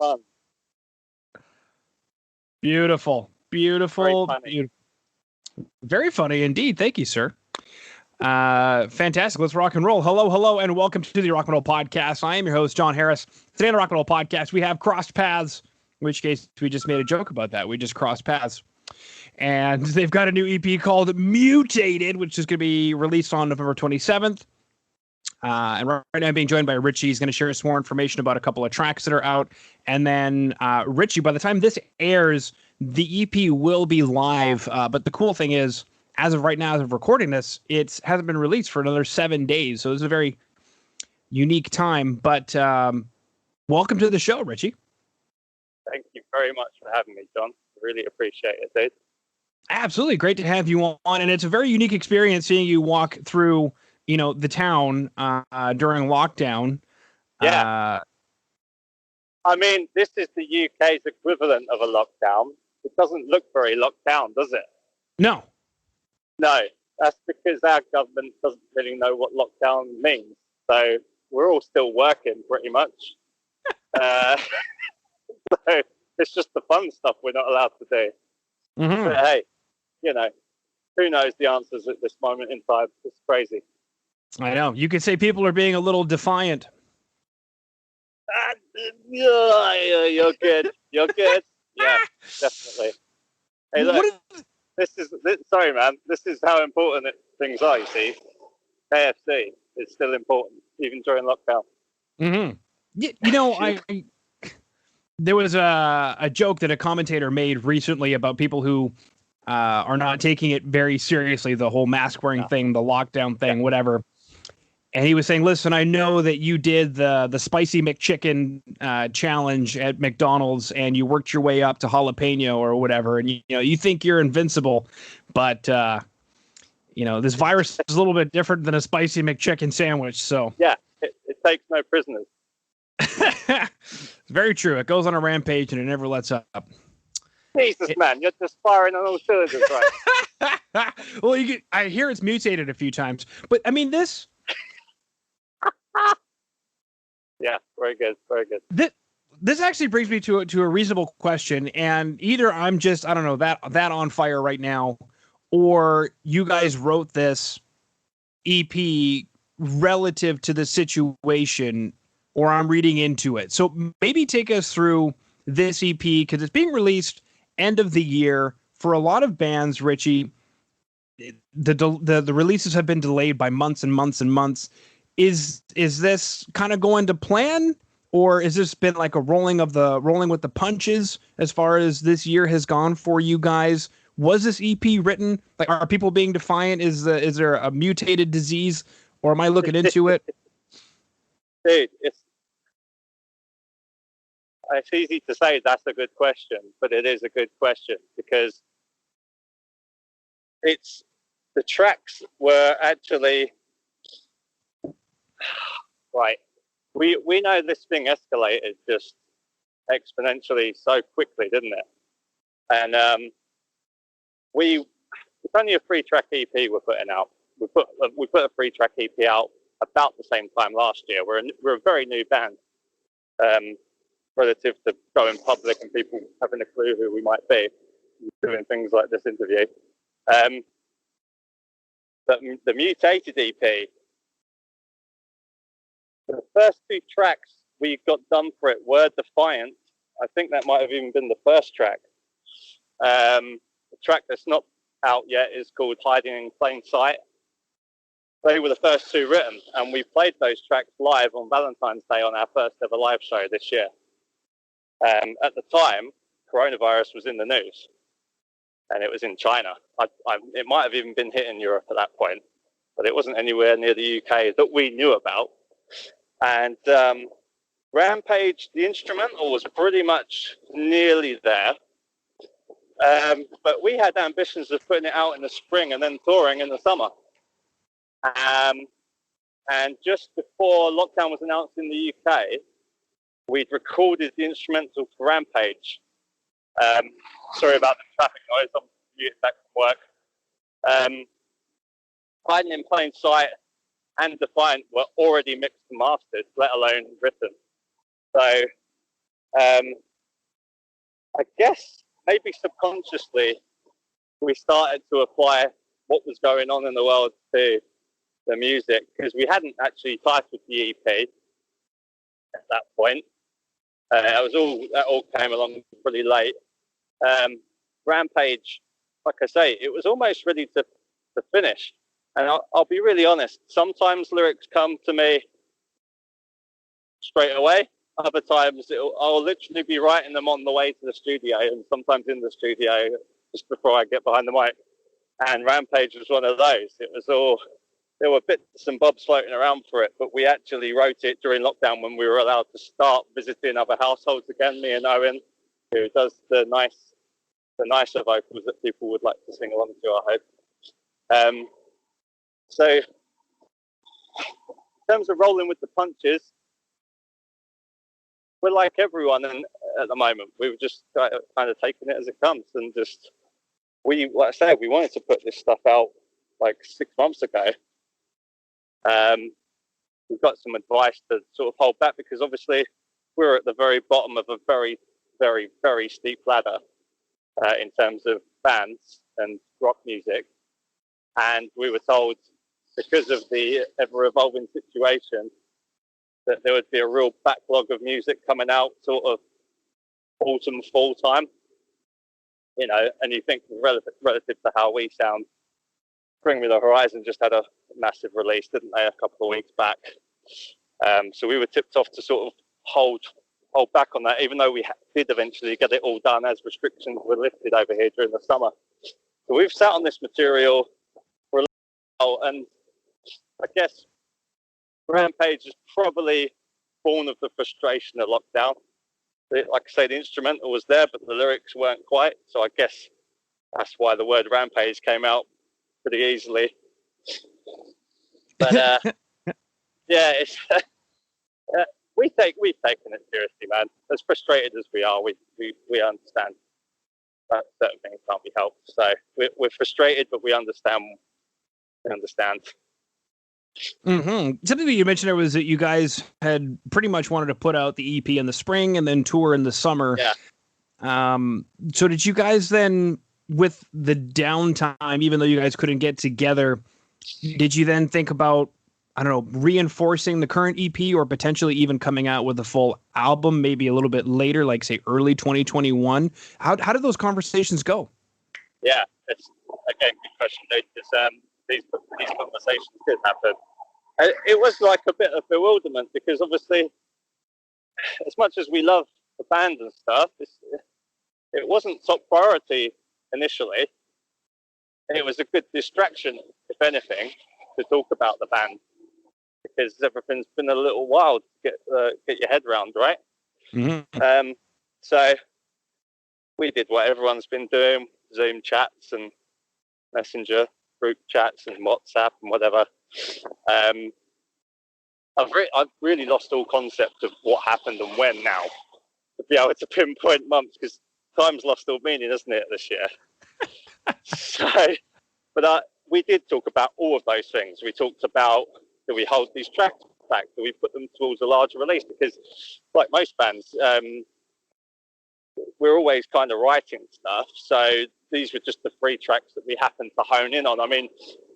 fun. Beautiful. Very funny. Very funny indeed. Thank you, sir. Fantastic. Let's rock and roll. Hello, and welcome to the Rock and Roll Podcast. I am your host, John Harris. Today on the Rock and Roll Podcast, we have Crostpaths, in which case we just made a joke about that. We just crossed paths. And they've got a new EP called Mutated, which is going to be released on November 27th. And right now I'm being joined by Richie. He's going to share some more information about a couple of tracks that are out. And then Richie, by the time this airs, the EP will be live. But the cool thing is, as of right now, as of recording this, it hasn't been released for another 7 days. So it's a very unique time. But welcome to the show, Richie. Thank you very much for having me, John. Really appreciate it, dude. Absolutely. Great to have you on. And it's a very unique experience seeing you walk through, the town during lockdown. Yeah. I mean, this is the UK's equivalent of a lockdown. It doesn't look very locked down, does it? No. No. That's because our government doesn't really know what lockdown means. So we're all still working pretty much. So it's just the fun stuff we're not allowed to do. Mm-hmm. But hey, who knows the answers at this moment in time? It's crazy. I know. You could say people are being a little defiant. You're good. You're good. Yeah, definitely. Hey, look. Sorry, man. This is how important things are, you see. KFC is still important, even during lockdown. Mm-hmm. There was a joke that a commentator made recently about people who are not taking it very seriously, the whole mask wearing thing, the lockdown thing, whatever. And he was saying, listen, I know that you did the spicy McChicken challenge at McDonald's and you worked your way up to jalapeno or whatever. And, you think you're invincible. But, this virus is a little bit different than a spicy McChicken sandwich. So, yeah, it takes no prisoners. It's very true. It goes on a rampage and it never lets up. Jesus, man, you're just firing on all cylinders, right? Well, I hear it's mutated a few times. But, I mean, this... Yeah, very good, very good. This actually brings me to a reasonable question, and either I'm just that on fire right now, or you guys wrote this EP relative to the situation, or I'm reading into it. So maybe take us through this EP because it's being released end of the year for a lot of bands. Richie, the releases have been delayed by months and months and months. Is this kind of going to plan, or has this been like a rolling with the punches as far as this year has gone for you guys? Was this EP written? Like, are people being defiant? Is there a mutated disease, or am I looking into it? Dude, it's easy to say that's a good question, but it is a good question because the tracks were actually. Right. We know this thing escalated just exponentially so quickly, didn't it? And it's only a 3-track EP we're putting out. We put a 3-track EP out about the same time last year. We're a very new band relative to going public and people having a clue who we might be doing things like this interview. But the Mutated EP, the first 2 tracks we got done for it were Defiant. I think that might have even been the first track. The track that's not out yet is called Hiding in Plain Sight. They were the first 2 written, and we played those tracks live on Valentine's Day on our first ever live show this year. At the time, coronavirus was in the news, and it was in China. It might have even been hitting Europe at that point, but it wasn't anywhere near the UK that we knew about. And Rampage, the instrumental, was pretty much nearly there. But we had ambitions of putting it out in the spring and then touring in the summer. And just before lockdown was announced in the UK, we'd recorded the instrumental for Rampage. Sorry about the traffic noise. I'm getting back from work. Hiding in Plain Sight and Defiant were already mixed and mastered, let alone written. So I guess maybe subconsciously we started to apply what was going on in the world to the music, because we hadn't actually titled the EP at that point. That all came along pretty late. Rampage, like I say, it was almost ready to finish. And I'll be really honest, sometimes lyrics come to me straight away. Other times I'll literally be writing them on the way to the studio, and sometimes in the studio just before I get behind the mic. And Rampage was one of those. It was all, there were bits and bobs floating around for it, but we actually wrote it during lockdown when we were allowed to start visiting other households again, me and Owen, who does the nicer vocals that people would like to sing along to, I hope. So in terms of rolling with the punches, we're like everyone at the moment. We were just kind of taking it as it comes, and just, like I said, we wanted to put this stuff out like 6 months ago. We've got some advice to sort of hold back, because obviously we're at the very bottom of a very, very, very steep ladder in terms of bands and rock music. And we were told, because of the ever-evolving situation, that there would be a real backlog of music coming out sort of autumn, fall time. You know, and you think relative to how we sound, Bring Me the Horizon just had a massive release, didn't they, a couple of weeks back? So we were tipped off to sort of hold back on that, even though we did eventually get it all done as restrictions were lifted over here during the summer. So we've sat on this material for a little while, and I guess Rampage is probably born of the frustration of lockdown. Like I say, the instrumental was there, but the lyrics weren't quite. So I guess that's why the word Rampage came out pretty easily. But yeah, it's we've taken it seriously, man. As frustrated as we are, we understand that certain things can't be helped. So we're frustrated, but we understand. Mm-hmm. Something that you mentioned there was that you guys had pretty much wanted to put out the EP in the spring and then tour in the summer. Yeah. So did you guys then, with the downtime, even though you guys couldn't get together, did you then think about, I don't know, reinforcing the current EP, or potentially even coming out with a full album maybe a little bit later, like say early 2021? How did those conversations go? Yeah, it's again, good question, Dave. These conversations did happen. It was like a bit of bewilderment, because obviously, as much as we love the band and stuff, it wasn't top priority initially. It was a good distraction, if anything, to talk about the band, because everything's been a little wild to get your head around, right? Mm-hmm. So we did what everyone's been doing: Zoom chats and Messenger group chats and WhatsApp and whatever. I've really lost all concept of what happened and when now, to be able to pinpoint months, because time's lost all meaning, isn't it, this year? So, but we did talk about all of those things. We talked about, do we hold these tracks back? Do we put them towards a larger release? Because, like most bands, we're always kind of writing stuff. So these were just the 3 tracks that we happened to hone in on. I mean,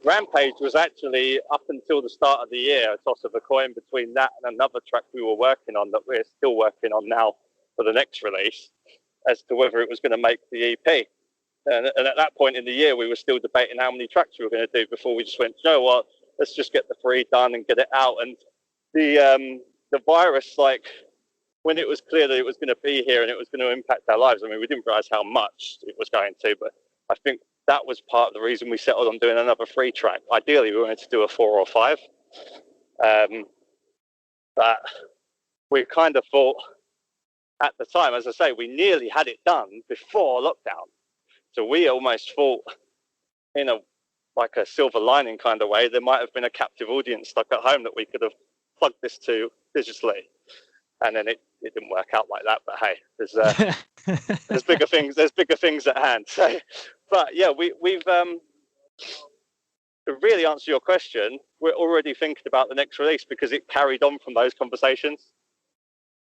Rampage was actually, up until the start of the year, a toss of a coin between that and another track we were working on that we're still working on now for the next release, as to whether it was going to make the EP. And at that point in the year, we were still debating how many tracks we were going to do before we just went, you know what, let's just get the 3 done and get it out. And the virus, like, when it was clear that it was going to be here and it was going to impact our lives, I mean, we didn't realize how much it was going to, but I think that was part of the reason we settled on doing another 3 track. Ideally, we wanted to do a 4 or 5. But we kind of thought at the time, as I say, we nearly had it done before lockdown. So we almost thought, in a silver lining kind of way, there might have been a captive audience stuck at home that we could have plugged this to digitally. And then it didn't work out like that. But hey, there's bigger things. There's bigger things at hand. So, but yeah, we've to really answer your question, we're already thinking about the next release, because it carried on from those conversations.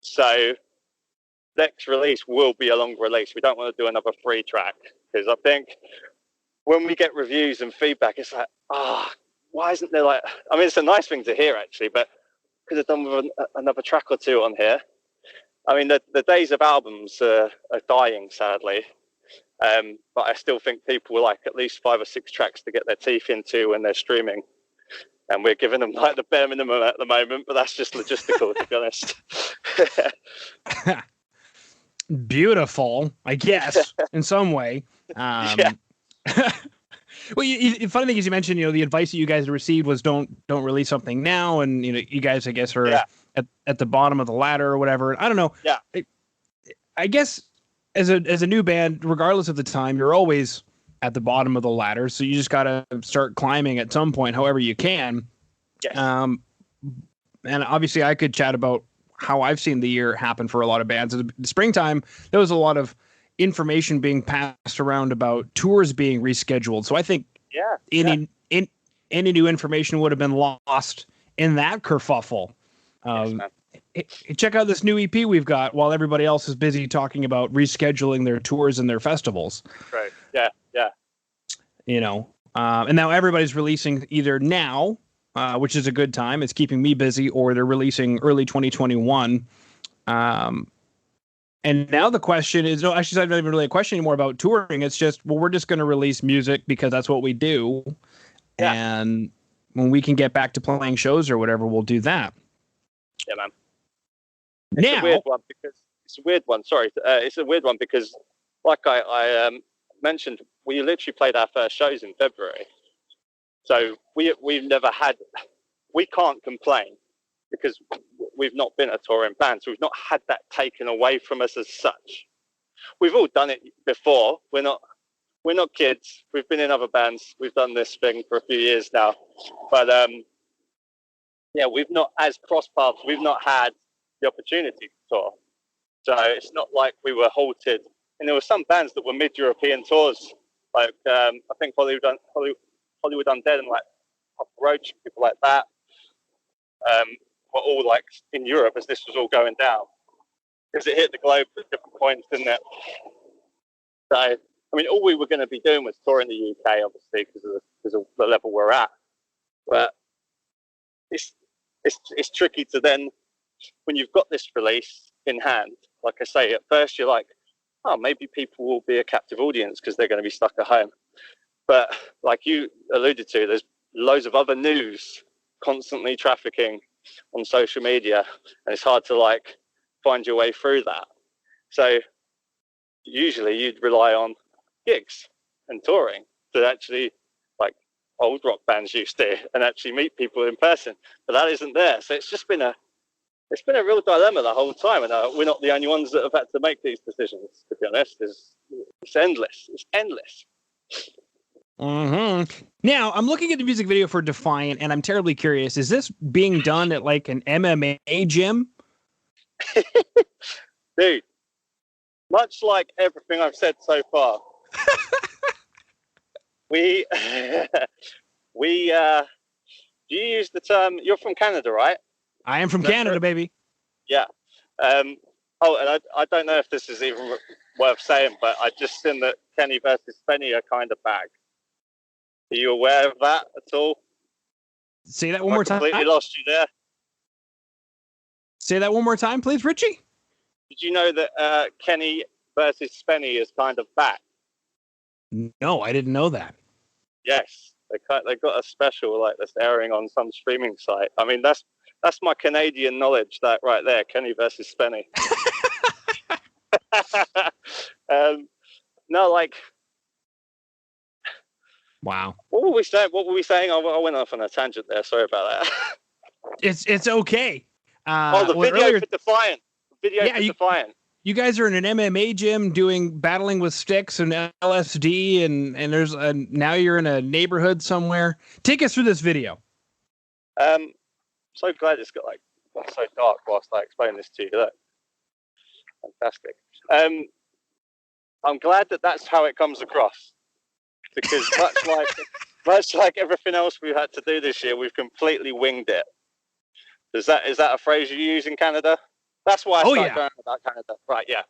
So next release will be a longer release. We don't want to do another 3 track, because I think when we get reviews and feedback, it's like, why isn't there like, I mean, it's a nice thing to hear actually, but could have done with another track or 2 on here. I mean, the days of albums are dying, sadly. But I still think people will like at least 5 or 6 tracks to get their teeth into when they're streaming. And we're giving them like the bare minimum at the moment, but that's just logistical, to be honest. Beautiful, I guess, in some way. Yeah. Well, the funny thing is, you mentioned, the advice that you guys received was don't release something now, and you guys, I guess, are at the bottom of the ladder or whatever. I don't know. Yeah. I guess as a new band, regardless of the time, you're always at the bottom of the ladder, so you just got to start climbing at some point, however you can. Yes. And obviously, I could chat about how I've seen the year happen for a lot of bands. In the springtime, there was a lot of information being passed around about tours being rescheduled. So I think any new information would have been lost in that kerfuffle. Check out this new EP we've got while everybody else is busy talking about rescheduling their tours and their festivals. Right. Yeah. Yeah. And now everybody's releasing either now, which is a good time. It's keeping me busy, or they're releasing early 2021. And now the question is, no, actually, it's not even really a question anymore about touring. It's just, well, we're just going to release music because that's what we do. Yeah. And when we can get back to playing shows or whatever, we'll do that. Yeah, man. It's a weird one. Sorry. It's a weird one because, like I mentioned, we literally played our first shows in February. So we've never had, we can't complain because we've not been a touring band. So we've not had that taken away from us as such. We've all done it before. We're not kids. We've been in other bands. We've done this thing for a few years now. But we've not, as Crostpaths, we've not had the opportunity to tour. So it's not like we were halted. And there were some bands that were mid-European tours, like I think Hollywood Undead and like Papa Roach, people like that, were all like in Europe as this was all going down, because it hit the globe at different points, didn't it? So I mean, all we were going to be doing was touring the UK, obviously, because of the level we're at. But it's tricky to then, when you've got this release in hand, like I say, at first you're like, oh, maybe people will be a captive audience because they're going to be stuck at home. But like you alluded to, there's loads of other news constantly trafficking on social media, and it's hard to like find your way through that. So usually you'd rely on gigs and touring to actually, like old rock bands used to, and actually meet people in person, but that isn't there. So it's been a real dilemma the whole time, and we're not the only ones that have had to make these decisions, to be honest. It's endless. Mm-hmm. Now, I'm looking at the music video for Defiant, and I'm terribly curious. Is this being done at like an MMA gym? Dude, much like everything I've said so far, do you use the term, you're from Canada, right? I am from Canada, baby. Yeah. And I don't know if this is even worth saying, but I just seen that Kenny versus Spenny are kind of back. Are you aware of that at all? Say that one more time. I completely lost you there. Say that one more time, please, Richie. Did you know that Kenny versus Spenny is kind of back? No, I didn't know that. Yes, they got a special like this airing on some streaming site. I mean, that's my Canadian knowledge, that right there, Kenny versus Spenny. No, like, wow. What were we saying? I went off on a tangent there. Sorry about that. It's okay. The video for Defiant. Defiant. You guys are in an MMA gym doing battling with sticks and LSD, and there's now you're in a neighborhood somewhere. Take us through this video. So glad it's got so dark whilst I explain this to you. Look. Fantastic. I'm glad that's how it comes across, because much like everything else we've had to do this year, we've completely winged it. Is that a phrase you use in Canada? That's why I Oh, started yeah. going on about Canada. Right, yeah.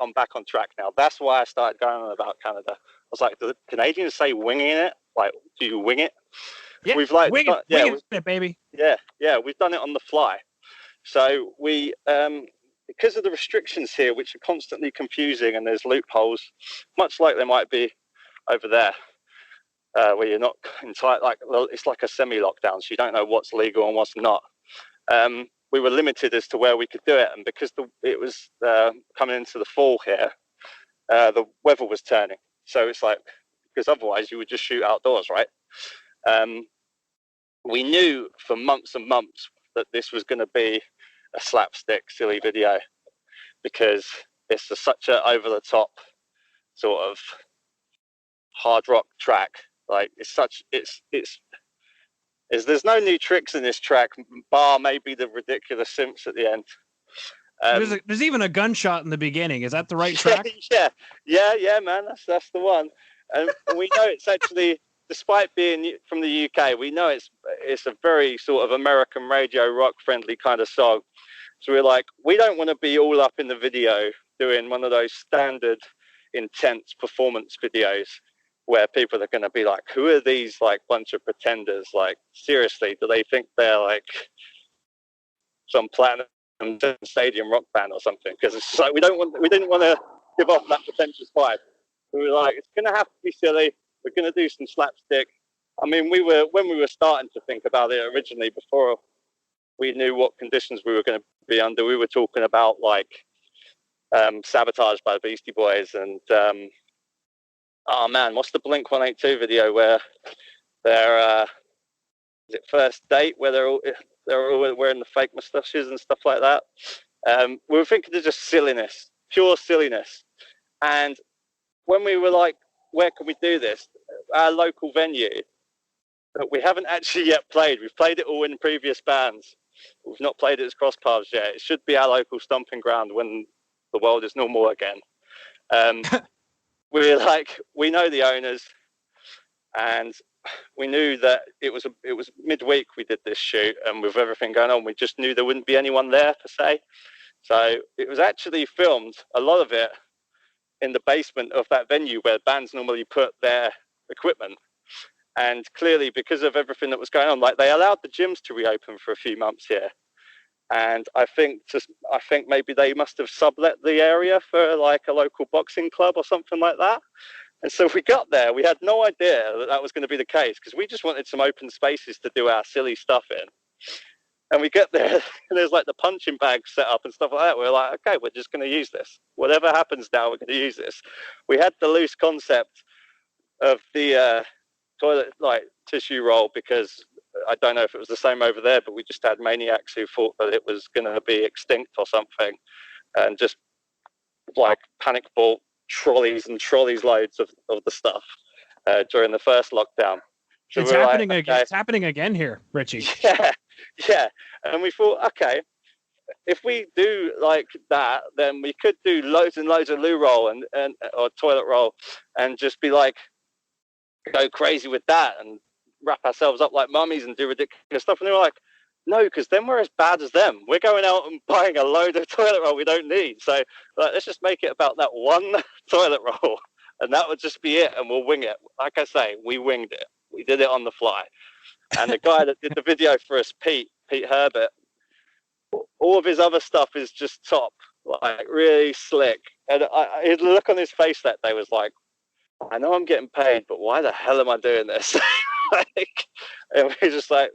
I'm back on track now. That's why I started going on about Canada. I was like, do the Canadians say winging it? Like, do you wing it? Yeah, We've like, wing it, baby. yeah, we've done it on the fly. So we, because of the restrictions here, which are constantly confusing, and there's loopholes, much like there might be over there, where you're not entirely it's like a semi-lockdown, so you don't know what's legal and what's not. We were limited as to where we could do it, and because it was coming into the fall here, the weather was turning. So it's like, because otherwise you would just shoot outdoors, right? We knew for months and months that this was going to be a slapstick, silly video, because it's such a over-the-top sort of hard rock track. Like there's no new tricks in this track, bar maybe the ridiculous simps at the end. There's even a gunshot in the beginning. Is that the right track? Yeah, man. That's the one. And we know it's actually, despite being from the UK, we know it's a very sort of American radio rock friendly kind of song. So we're like, we don't want to be all up in the video doing one of those standard intense performance videos where people are going to be like, who are these like bunch of pretenders? Like, seriously, do they think they're like some platinum stadium rock band or something? Because it's like we didn't want to give off that pretentious vibe. We were like, it's going to have to be silly. We're going to do some slapstick. I mean, when we were starting to think about it originally, before we knew what conditions we were going to be under, we were talking about like Sabotage by the Beastie Boys and oh man, what's the Blink-182 video where they're is it First Date, where they're all wearing the fake mustaches and stuff like that. We were thinking of just silliness, pure silliness. And when we were like, where can we do this? Our local venue that we haven't actually yet played. We've played it all in previous bands. We've not played it as Crostpaths yet. It should be our local stomping ground when the world is normal again. We're like, we know the owners, and we knew that it was midweek we did this shoot, and with everything going on, we just knew there wouldn't be anyone there per se. So it was actually filmed, a lot of it, in the basement of that venue where bands normally put their equipment. And clearly, because of everything that was going on, like they allowed the gyms to reopen for a few months here. And I think maybe they must have sublet the area for like a local boxing club or something like that. And so we got there. We had no idea that was going to be the case because we just wanted some open spaces to do our silly stuff in. And we get there, and there's like the punching bag set up and stuff like that. We're like, okay, we're just going to use this. Whatever happens now, we're going to use this. We had the loose concept of the toilet like tissue roll because I don't know if it was the same over there, but we just had maniacs who thought that it was going to be extinct or something, and just like panic bought trolleys and trolleys loads of the stuff during the first lockdown. So it's happening again. It's happening again here, Richie. Yeah. And we thought, okay, if we do like that, then we could do loads and loads of loo roll and or toilet roll, and just be like, go crazy with that and wrap ourselves up like mummies and do ridiculous stuff. And they were like, no, because then we're as bad as them. We're going out and buying a load of toilet roll we don't need. So let's just make it about that one toilet roll, and that would just be it, and we'll wing it. Like I say, we winged it. We did it on the fly. And the guy that did the video for us, Pete Herbert, all of his other stuff is just top, like really slick. And his look on his face that day was like, I know I'm getting paid, but why the hell am I doing this? And we're just like,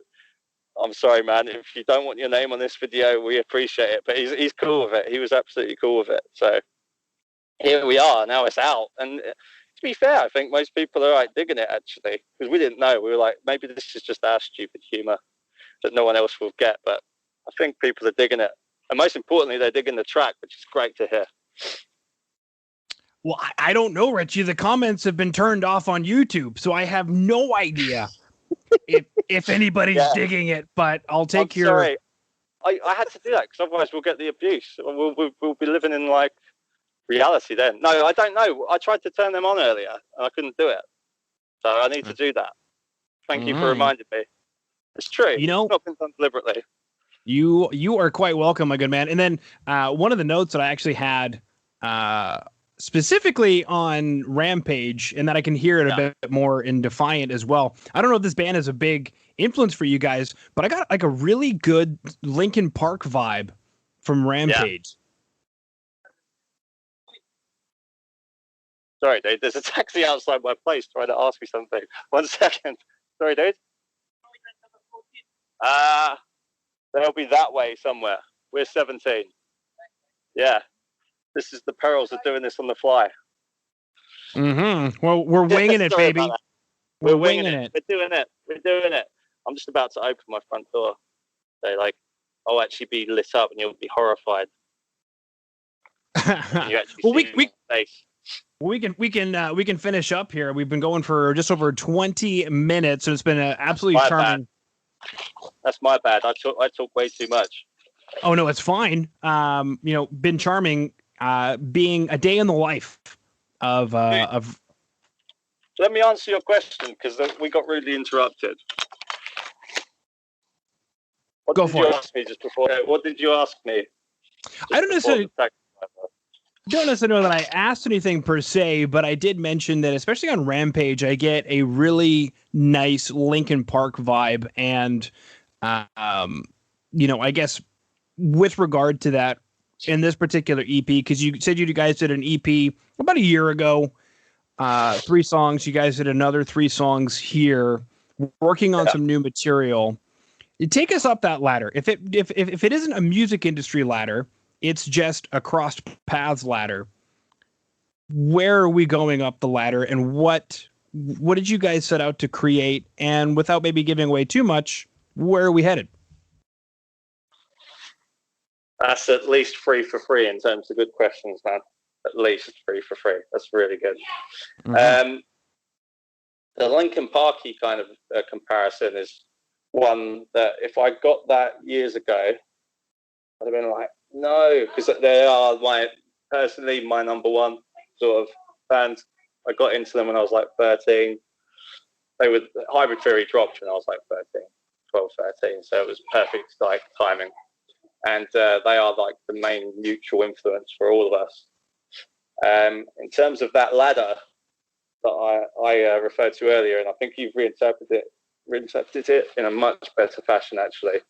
I'm sorry, man. If you don't want your name on this video, we appreciate it. But he's cool with it. He was absolutely cool with it. So here we are. Now it's out. And to be fair, I think most people are like digging it actually, because we didn't know. We were like, maybe this is just our stupid humor that no one else will get. But I think people are digging it. And most importantly, they're digging the track, which is great to hear. Well, I don't know, Richie. The comments have been turned off on YouTube, so I have no idea if anybody's digging it. But I'll take your. Sorry, I had to do that because otherwise we'll get the abuse. We'll be living in like reality then. No, I don't know. I tried to turn them on earlier and I couldn't do it, so I need to do that. Thank you for reminding me. It's true. You know, it's not been done deliberately. You are quite welcome, my good man. And then one of the notes that I actually had specifically on Rampage, and that I can hear it a bit more in Defiant as well. I don't know if this band is a big influence for you guys, but I got like a really good Linkin Park vibe from Rampage. Sorry, dude. There's a taxi outside my place trying to ask me something. 1 second. Sorry, dude. They'll be that way somewhere. We're 17. Yeah. This is the perils of doing this on the fly. Mm-hmm. Well, we're winging it, baby. We're winging it. We're doing it. I'm just about to open my front door. So, like, I'll actually be lit up and you'll be horrified. You actually see my face. We can finish up here. We've been going for just over 20 minutes, and it's been absolutely charming. That's my bad. I talk way too much. Oh no, it's fine. Been charming. Being a day in the life of. Let me answer your question because we got rudely interrupted. What did you ask me just before? What did you ask me? I don't necessarily know that I asked anything per se, but I did mention that, especially on Rampage, I get a really nice Linkin Park vibe. And, I guess with regard to that, in this particular EP, because you said you guys did an EP about a year ago, 3 songs. You guys did another 3 songs here, working on some new material. You take us up that ladder. If it isn't a music industry ladder, it's just a Crostpaths ladder. Where are we going up the ladder, and what did you guys set out to create? And without maybe giving away too much, where are we headed? That's at least 3 for free in terms of good questions, man. At least 3 for free. That's really good. Mm-hmm. The Linkin Parky kind of comparison is one that if I got that years ago, I'd have been like, no, because they are personally my number one sort of band. I got into them when I was like 13. Hybrid Theory dropped when I was like 12, 13. So it was perfect like timing. And they are like the main mutual influence for all of us. In terms of that ladder that I referred to earlier, and I think you've reinterpreted it in a much better fashion, actually.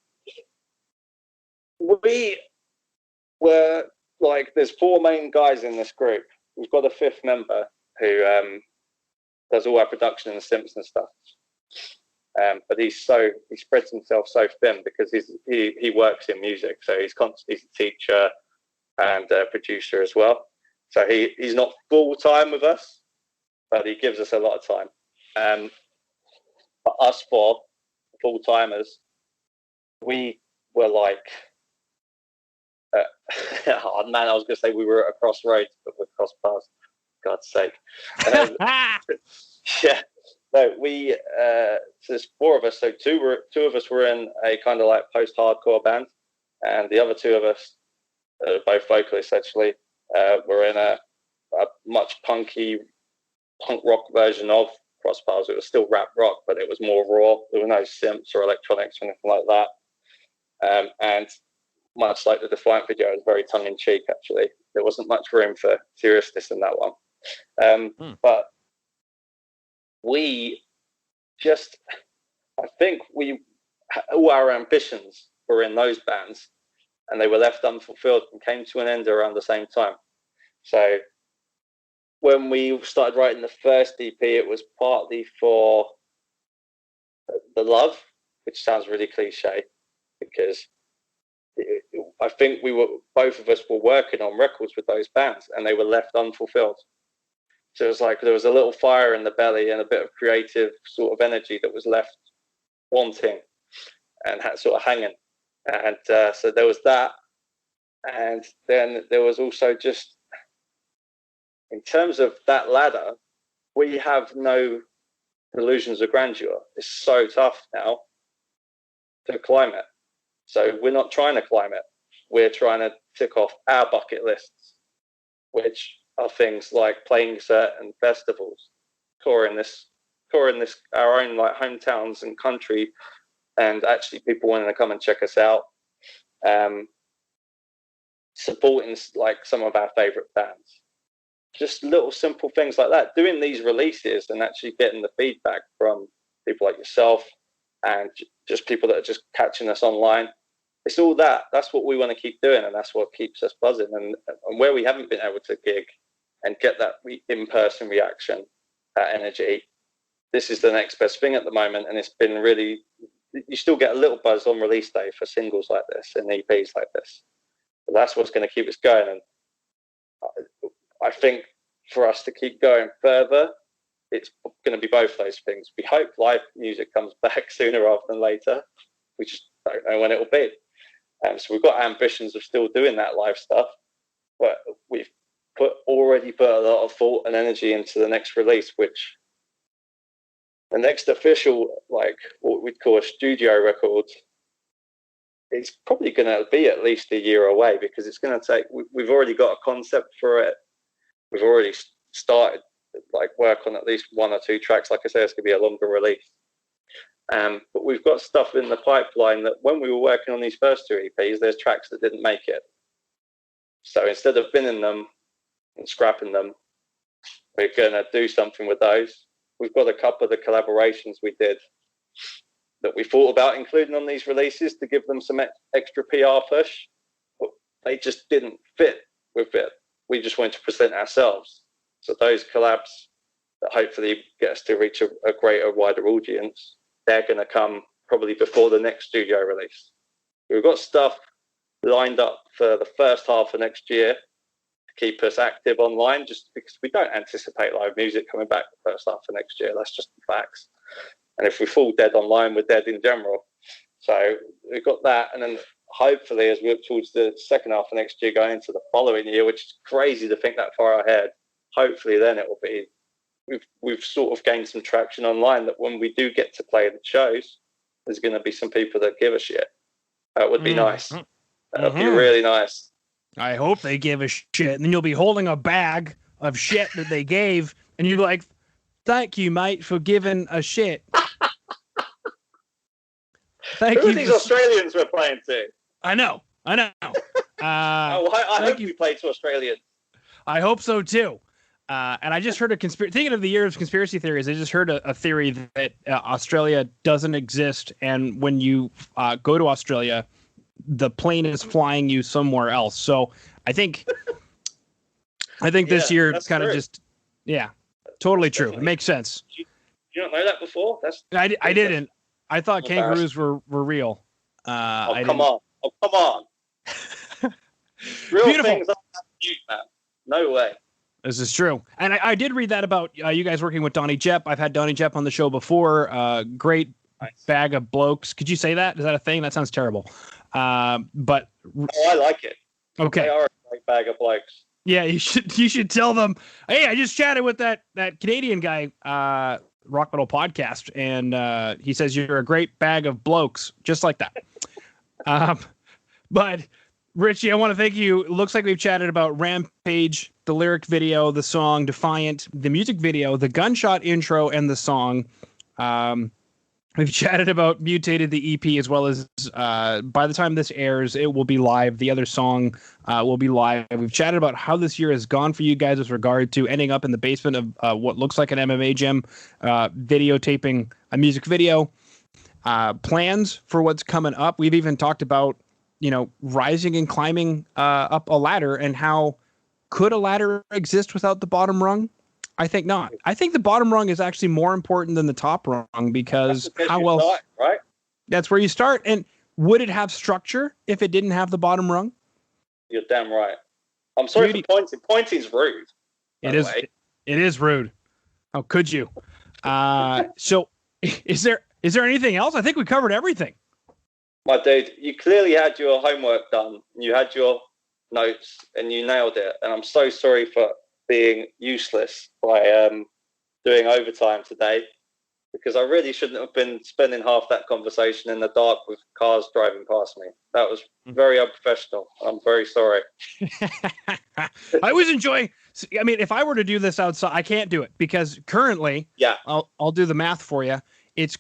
We were like, there's 4 main guys in this group. We've got a 5th member who does all our production and synths and stuff. But he spreads himself so thin because he works in music, so he's a teacher and a producer as well. So he's not full time with us, but he gives us a lot of time. For us 4 full timers, we were like, oh man, I was going to say we were at a crossroads, but we're Crostpaths. God's sake. Yeah. No, so there's 4 of us. So 2 of us were in a kind of like post-hardcore band, and the other 2 of us, both vocalists actually, were in a much punk rock version of Crostpaths. It was still rap rock, but it was more raw. There were no synths or electronics or anything like that. And much like the Defiant video, it was very tongue-in-cheek, actually. There wasn't much room for seriousness in that one. But we just, I think all our ambitions were in those bands, and they were left unfulfilled and came to an end around the same time. So when we started writing the first EP, it was partly for the love, which sounds really cliche, because I think both of us were working on records with those bands, and they were left unfulfilled. So it was like there was a little fire in the belly and a bit of creative sort of energy that was left wanting and sort of hanging. And so there was that. And then there was also just, in terms of that ladder, we have no illusions of grandeur. It's so tough now to climb it. So we're not trying to climb it. We're trying to tick off our bucket lists, which are things like playing certain festivals, touring this our own like hometowns and country, and actually people wanting to come and check us out. supporting like some of our favorite bands. Just little simple things like that. Doing these releases and actually getting the feedback from people like yourself and just people that are just catching us online. It's all that. That's what we want to keep doing, and that's what keeps us buzzing. And where we haven't been able to gig and get that in-person reaction, that energy, this is the next best thing at the moment. And it's been really, you still get a little buzz on release day for singles like this and EPs like this. But that's what's going to keep us going. And I think for us to keep going further, it's going to be both those things. We hope live music comes back sooner rather than later. We just don't know when it will be. So we've got ambitions of still doing that live stuff, but we've already put a lot of thought and energy into the next release, which the next official, like what we'd call a studio record, it's probably going to be at least a year away, because it's going to take, we've already got a concept for it. We've already started like work on at least 1 or 2 tracks. Like I say, it's going to be a longer release. But we've got stuff in the pipeline that when we were working on these first 2 EPs, there's tracks that didn't make it. So instead of binning them and scrapping them, we're going to do something with those. We've got a couple of the collaborations we did that we thought about including on these releases to give them some extra PR push, but they just didn't fit with it. We just wanted to present ourselves. So those collabs that hopefully get us to reach a greater, wider audience, they're going to come probably before the next studio release. We've got stuff lined up for the first half of next year to keep us active online, just because we don't anticipate live music coming back the first half of next year. That's just the facts. And if we fall dead online, we're dead in general. So we've got that. And then hopefully, as we look towards the second half of next year, going into the following year, which is crazy to think that far ahead, hopefully then it will be, we've sort of gained some traction online that when we do get to play the shows, there's going to be some people that give a shit. That would be nice. That would be really nice. I hope they give a shit. And then you'll be holding a bag of shit that they gave, and you're like, thank you, mate, for giving a shit. Thank Who you. are these Australians we're playing to? I know. I hope we play to Australians. I hope so, too. And I just heard thinking of the year of conspiracy theories, I just heard a theory that Australia doesn't exist. And when you go to Australia, the plane is flying you somewhere else. So I think this year kind of just, totally true. It makes sense. You don't know that before? I didn't. I thought kangaroos were real. Come on. Real Beautiful. things aren't that cute, man. No way. This is true. And I did read that about you guys working with Donnie Jepp. I've had Donnie Jepp on the show before. Great bag of blokes. Could you say that? Is that a thing? That sounds terrible. But I like it. Okay. They are a great bag of blokes. Yeah, you should tell them, hey, I just chatted with that Canadian guy, Rock Metal Podcast, and he says you're a great bag of blokes, just like that. But Richie, I want to thank you. It looks like we've chatted about Rampage, the lyric video, the song Defiant, the music video, the gunshot intro, and the song. We've chatted about Mutated, the EP, as well as by the time this airs, it will be live. The other song will be live. We've chatted about how this year has gone for you guys with regard to ending up in the basement of what looks like an MMA gym, videotaping a music video, plans for what's coming up. We've even talked about, rising and climbing up a ladder, and how could a ladder exist without the bottom rung? I think not. I think the bottom rung is actually more important than the top rung, because how else? Start, right? That's where you start. And would it have structure if it didn't have the bottom rung? You're damn right. I'm sorry for pointing. Pointing's rude. It is. It is rude. How could you? So, is there anything else? I think we covered everything. My dude, you clearly had your homework done. You had your notes, and you nailed it. And I'm so sorry for being useless by doing overtime today, because I really shouldn't have been spending half that conversation in the dark with cars driving past me. That was very unprofessional. I'm very sorry. I was enjoying. I mean, if I were to do this outside, I can't do it because currently, I'll do the math for you. It's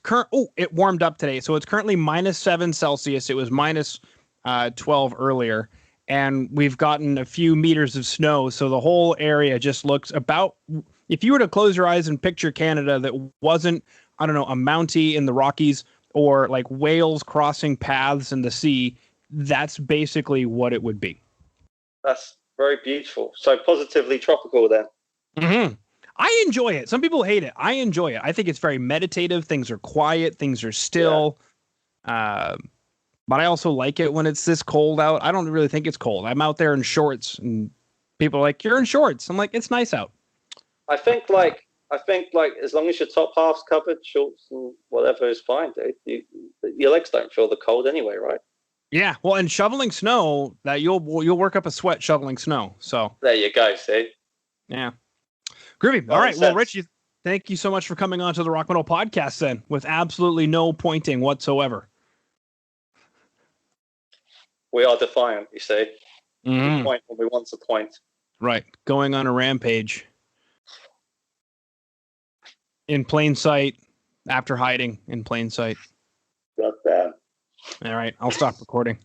it warmed up today, so it's currently -7 Celsius. It was minus 12 earlier, and we've gotten a few meters of snow. So the whole area just looks about, if you were to close your eyes and picture Canada that wasn't, I don't know, a Mountie in the Rockies or like whales crossing paths in the sea, that's basically what it would be. That's very beautiful. So positively tropical then. Mm-hmm. I enjoy it. Some people hate it. I enjoy it. I think it's very meditative. Things are quiet. Things are still. Yeah. But I also like it when it's this cold out. I don't really think it's cold. I'm out there in shorts, and people are like, "You're in shorts." I'm like, "It's nice out." I think as long as your top half's covered, shorts and whatever is fine, dude. Your legs don't feel the cold anyway, right? Yeah. Well, and shoveling snow, that you'll work up a sweat shoveling snow. So there you go. See. Yeah. Groovy. All right. Well, Rich, thank you so much for coming on to the Rock Metal Podcast then, with absolutely no pointing whatsoever. We are defiant, you see. Mm-hmm. We point when we want to point. Right. Going on a rampage. In plain sight, after hiding in plain sight. God damn. All right. I'll stop recording.